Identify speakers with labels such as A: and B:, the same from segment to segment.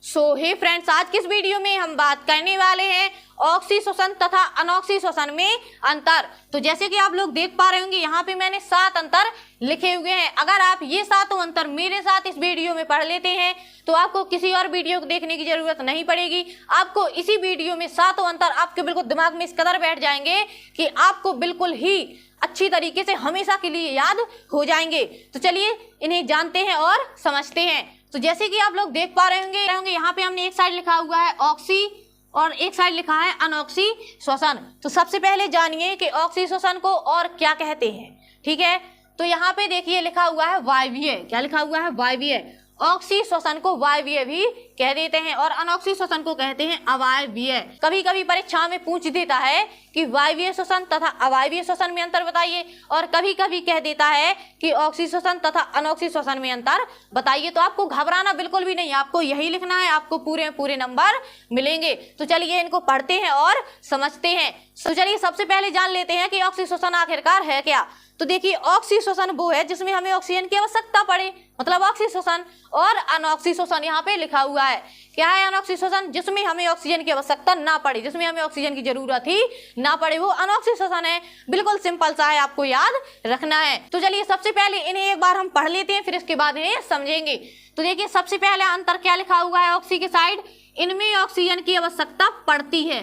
A: हे friends, आज की इस वीडियो में हम बात करने वाले हैं ऑक्सी श्वसन तथा अनॉक्सी श्वसन में अंतर। तो जैसे कि आप लोग देख पा रहे होंगे, यहाँ पे मैंने 7 अंतर लिखे हुए हैं। अगर आप ये 7 अंतर मेरे साथ इस वीडियो में पढ़ लेते हैं तो आपको किसी और वीडियो को देखने की जरूरत नहीं पड़ेगी। आपको इसी वीडियो में 7 अंतर आपके बिल्कुल दिमाग में इस कदर बैठ जाएंगे कि आपको बिल्कुल ही अच्छी तरीके से हमेशा के लिए याद हो जाएंगे। तो चलिए इन्हें जानते हैं और समझते हैं। तो जैसे कि आप लोग देख पा रहे होंगे यहाँ पे हमने एक साइड लिखा हुआ है ऑक्सी और एक साइड लिखा है अनॉक्सी श्वसन। तो सबसे पहले जानिए कि ऑक्सी श्वसन को और क्या कहते हैं। ठीक है, तो यहाँ पे देखिए लिखा हुआ है वायवीय। क्या लिखा हुआ है? वायवीय। ऑक्सी श्वसन को वायवीय भी कह देते हैं और अनॉक्सी श्वसन को कहते हैं अवायवीय। कभी कभी परीक्षा में पूछ देता है कि वायवीय श्वसन तथा अवायवीय श्वसन में अंतर बताइए, और कभी कभी कह देता है कि ऑक्सी श्वसन तथा अनॉक्सी श्वसन में अंतर बताइए। तो आपको घबराना बिल्कुल भी नहीं, आपको यही लिखना है, आपको पूरे नंबर मिलेंगे। तो चलिए इनको पढ़ते हैं और समझते हैं। तो चलिए सबसे पहले जान लेते हैं कि ऑक्सी श्वसन आखिरकार है क्या। तो देखिए, ऑक्सी श्वसन वो है जिसमें हमें ऑक्सीजन की आवश्यकता पड़े, मतलब ऑक्सी श्वसन। और अनॉक्सी श्वसन यहाँ पे लिखा हुआ है। क्या है अनॉक्सी श्वसन? जिसमें हमें ऑक्सीजन की आवश्यकता ना पड़े, जिसमें हमें ऑक्सीजन की जरूरत ही ना पड़े, वो अनॉक्सी श्वसन है। बिल्कुल सिंपल सा है, आपको याद रखना है। तो चलिए सबसे पहले इन्हें एक बार हम पढ़ लेते हैं, फिर इसके बाद इन्हें समझेंगे। तो देखिए सबसे पहले अंतर क्या लिखा हुआ है ऑक्सी के साइड, इनमें ऑक्सीजन की आवश्यकता पड़ती है।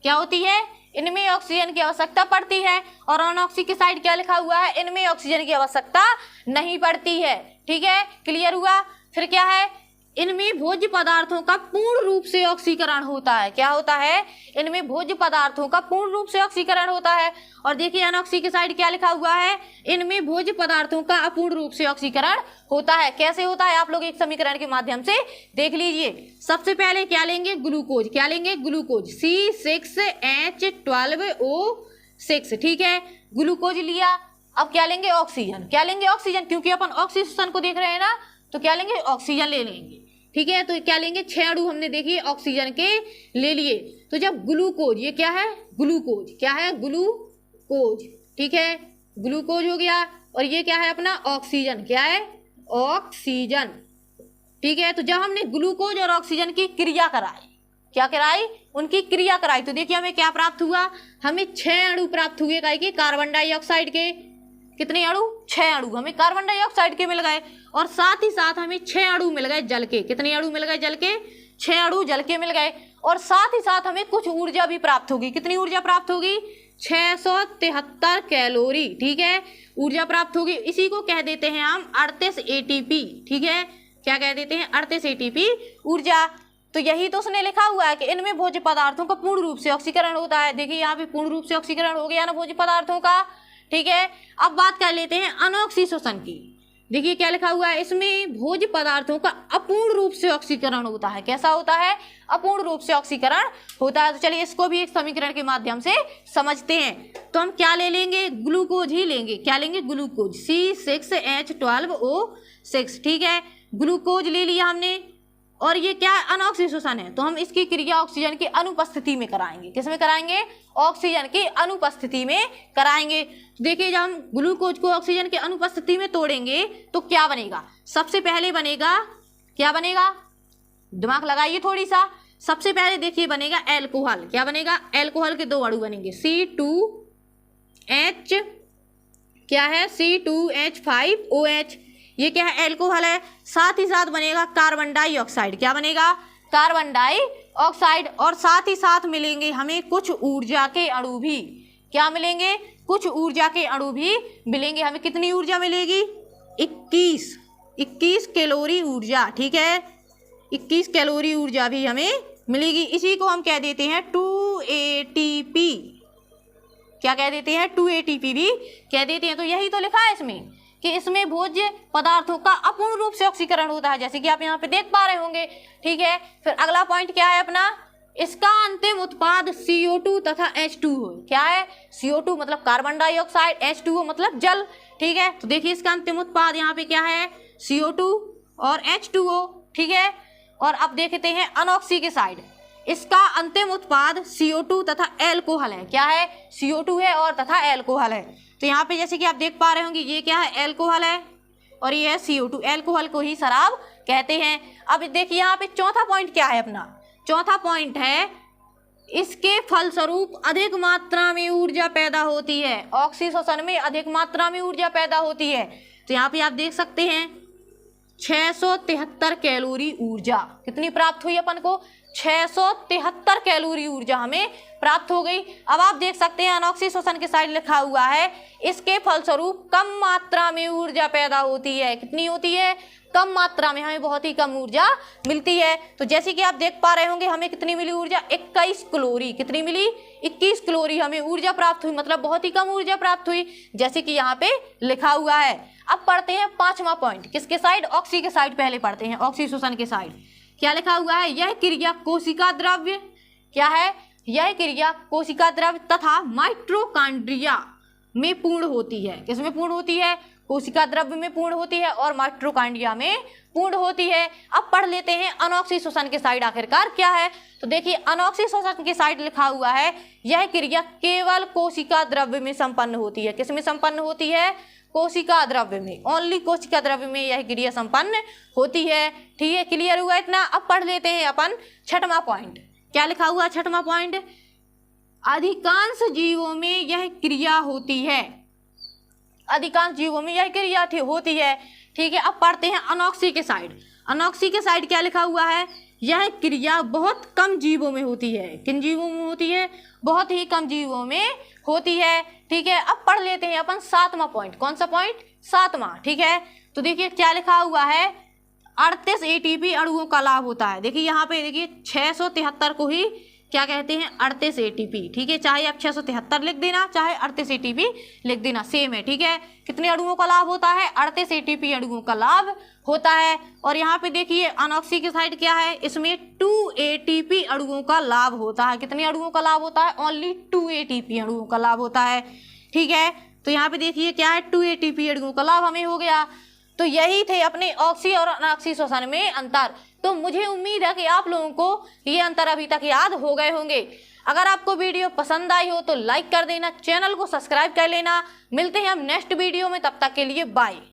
A: क्या होती है? इनमें ऑक्सीजन की आवश्यकता पड़ती है। और अनॉक्सी के साइड क्या लिखा हुआ है? इनमें ऑक्सीजन की आवश्यकता नहीं पड़ती है। ठीक है, क्लियर हुआ? फिर क्या है? इनमें भोज्य पदार्थों का पूर्ण रूप से ऑक्सीकरण होता है। क्या होता है? इनमें भोज्य पदार्थों का पूर्ण रूप से ऑक्सीकरण होता है। और देखिए अनॉक्सी के साइड क्या लिखा हुआ है? इनमें भोज्य पदार्थों का अपूर्ण रूप से ऑक्सीकरण होता है। कैसे होता है आप लोग एक समीकरण के माध्यम से देख लीजिए। सबसे पहले क्या लेंगे? ग्लूकोज। क्या लेंगे? Glucose, C6H12O6। ठीक है, ग्लूकोज लिया। अब क्या लेंगे? ऑक्सीजन। क्या लेंगे? ऑक्सीजन, क्योंकि अपन ऑक्सी श्वसन को देख रहे हैं ना, तो क्या लेंगे? ऑक्सीजन ले लेंगे। ठीक है, तो क्या लेंगे? 6 अणु हमने देखिए ऑक्सीजन के ले लिए। तो जब ग्लूकोज, ये क्या है? ग्लूकोज। क्या है? ग्लूकोज। ठीक है, ग्लूकोज हो गया। और ये क्या है अपना? ऑक्सीजन। क्या है? ऑक्सीजन। ठीक है, तो जब हमने ग्लूकोज और ऑक्सीजन की क्रिया कराई, क्या कराई? उनकी क्रिया कराई, तो देखिए हमें क्या प्राप्त हुआ? हमें 6 अणु प्राप्त हुए। क्या कि कार्बन डाइऑक्साइड के कितने अणु? 6 अणु हमें कार्बन डाइऑक्साइड के मिल गए। और साथ ही साथ हमें 6 अणु मिल गए जल के। कितने अणु मिल गए? जल के 6 अणु जल के मिल गए। और साथ ही साथ हमें कुछ ऊर्जा भी प्राप्त होगी। कितनी ऊर्जा प्राप्त होगी? 673 कैलोरी। ठीक है, ऊर्जा प्राप्त होगी। इसी को कह देते हैं हम 38 ATP। ठीक है, क्या कह देते हैं? 38 ATP ऊर्जा। तो यही तो उसने लिखा हुआ है कि इनमें भोज्य पदार्थों का पूर्ण रूप से ऑक्सीकरण होता है। देखिए यहाँ पे पूर्ण रूप से ऑक्सीकरण हो गया ना भोज्य पदार्थों का। ठीक है, अब बात कर लेते हैं अनॉक्सी श्वसन की। देखिए क्या लिखा हुआ है, इसमें भोज्य पदार्थों का अपूर्ण रूप से ऑक्सीकरण होता है। कैसा होता है? अपूर्ण रूप से ऑक्सीकरण होता है। तो चलिए इसको भी एक समीकरण के माध्यम से समझते हैं। तो हम क्या ले लेंगे? ग्लूकोज ही लेंगे। क्या लेंगे? Glucose, C6H12O6। ठीक है, ग्लूकोज ले लिया हमने। और ये क्या है? अनॉक्सी श्वसन है, तो हम इसकी क्रिया ऑक्सीजन की अनुपस्थिति में कराएंगे। किसमें कराएंगे? ऑक्सीजन की अनुपस्थिति में कराएंगे। देखिए जब हम ग्लूकोज को ऑक्सीजन की अनुपस्थिति में तोड़ेंगे तो क्या बनेगा? सबसे पहले बनेगा, क्या बनेगा? दिमाग लगाइए थोड़ी सा। सबसे पहले देखिए बनेगा एल्कोहल। क्या बनेगा? एल्कोहल के 2 अणु बनेंगे, C2H, क्या है? C2H5OH। ये क्या है? एल्कोहल है। साथ ही साथ बनेगा कार्बन डाइऑक्साइड। क्या बनेगा? Carbon dioxide. और साथ ही साथ मिलेंगे हमें कुछ ऊर्जा के अणु भी। क्या मिलेंगे? कुछ ऊर्जा के अणु भी मिलेंगे। हमें कितनी ऊर्जा मिलेगी? 21 कैलोरी ऊर्जा। ठीक है, 21 कैलोरी ऊर्जा भी हमें मिलेगी। इसी को हम कह देते हैं 2 ATP। क्या कह देते हैं? 2 ATP भी कह देते हैं। तो यही तो लिखा है इसमें कि इसमें भोज्य पदार्थों का अपूर्ण रूप से ऑक्सीकरण होता है, जैसे कि आप यहाँ पे देख पा रहे होंगे। ठीक है, फिर अगला पॉइंट क्या है अपना? इसका अंतिम उत्पाद CO2 तथा H2O। क्या है? CO2 मतलब कार्बन डाइऑक्साइड, H2O मतलब जल। ठीक है, तो देखिए इसका अंतिम उत्पाद यहाँ पे क्या है? CO2 और H2O। ठीक है, और अब देखते हैं अनॉक्सी के साइड। इसका अंतिम उत्पाद CO2 तथा एल्कोहल है। क्या है? CO2 है और तथा एल्कोहल है। तो यहाँ पे जैसे कि आप देख पा रहे होंगे, ये क्या है? एल्कोहल है और ये है CO2। एल्कोहल को ही शराब कहते हैं। अब देखिए यहाँ पे चौथा पॉइंट क्या है अपना, चौथा पॉइंट है इसके फलस्वरूप अधिक मात्रा में ऊर्जा पैदा होती है। ऑक्सीजन श्वसन में अधिक मात्रा में ऊर्जा पैदा होती है। तो यहाँ पे आप देख सकते हैं 673 कैलोरी ऊर्जा कितनी प्राप्त हुई अपन को, 673 कैलोरी ऊर्जा हमें प्राप्त हो गई। अब आप देख सकते हैं अनॉक्सी श्वसन के साइड लिखा हुआ है इसके फलस्वरूप कम मात्रा में ऊर्जा पैदा होती है। कितनी होती है, कम मात्रा में, हमें बहुत ही कम ऊर्जा मिलती है। तो जैसे कि आप देख पा रहे होंगे हमें कितनी मिली ऊर्जा, 21 कैलोरी। कितनी मिली, 21 कैलोरी हमें ऊर्जा प्राप्त हुई, मतलब बहुत ही कम ऊर्जा प्राप्त हुई, जैसे कि यहाँ पे लिखा हुआ है। अब पढ़ते हैं पांचवा पॉइंट, किसके साइड, ऑक्सी के साइड पहले पढ़ते हैं, ऑक्सी श्वसन के साइड। क्या लिखा हुआ है, यह क्रिया कोशिका द्रव्य, क्या है, यह क्रिया कोशिका द्रव्य तथा माइटोकॉन्ड्रिया में पूर्ण होती है। किसमें पूर्ण होती है, कोशिका द्रव्य में पूर्ण होती है और माइटोकॉन्ड्रिया में पूर्ण होती है। अब पढ़ लेते हैं अनॉक्सी श्वसन के साइड आखिरकार क्या है। तो देखिए अनॉक्सी श्वसन के साइड लिखा हुआ है यह क्रिया केवल कोशिका द्रव्य में संपन्न होती है। किसमें संपन्न होती है, कोशिका द्रव्य में, ओनली कोशिका द्रव्य में यह क्रिया संपन्न होती है। ठीक है, क्लियर हुआ इतना। अब पढ़ लेते हैं अपन छठवां पॉइंट। क्या लिखा हुआ है छठवां पॉइंट, अधिकांश जीवों में यह क्रिया होती है, अधिकांश जीवों में यह क्रिया होती है। ठीक है, अब पढ़ते हैं अनॉक्सी के साइड। अनॉक्सी के साइड क्या लिखा हुआ है, यह क्रिया बहुत कम जीवों में होती है। किन जीवों में होती है, बहुत ही कम जीवों में होती है। ठीक है, अब पढ़ लेते हैं अपन सातवां पॉइंट। कौन सा पॉइंट, सातवां। ठीक है, तो देखिए क्या लिखा हुआ है, 38 एटीपी अणुओं का लाभ होता है। देखिए यहाँ पे देखिए 673 को ही क्या कहते हैं, 38 एटीपी। ठीक है, चाहे आप 673 लिख देना चाहे 38 एटीपी लिख देना, सेम है। ठीक है, कितने अणुओं का लाभ होता है, 38 एटीपी अणुओं का लाभ होता है। और यहाँ पे देखिए अनॉक्सी की साइड क्या है, इसमें 2 एटीपी अणुओं का लाभ होता है। कितने अणुओं का लाभ होता है, ओनली 2 एटीपी अणुओं का लाभ होता है। ठीक है, तो यहाँ पे देखिए क्या है, 2 एटीपी अणुओं का लाभ हमें हो गया। तो यही थे अपने ऑक्सी और अनॉक्सी श्वसन में अंतर। तो मुझे उम्मीद है कि आप लोगों को ये अंतर अभी तक याद हो गए होंगे। अगर आपको वीडियो पसंद आई हो तो लाइक कर देना, चैनल को सब्सक्राइब कर लेना। मिलते हैं हम नेक्स्ट वीडियो में, तब तक के लिए बाय।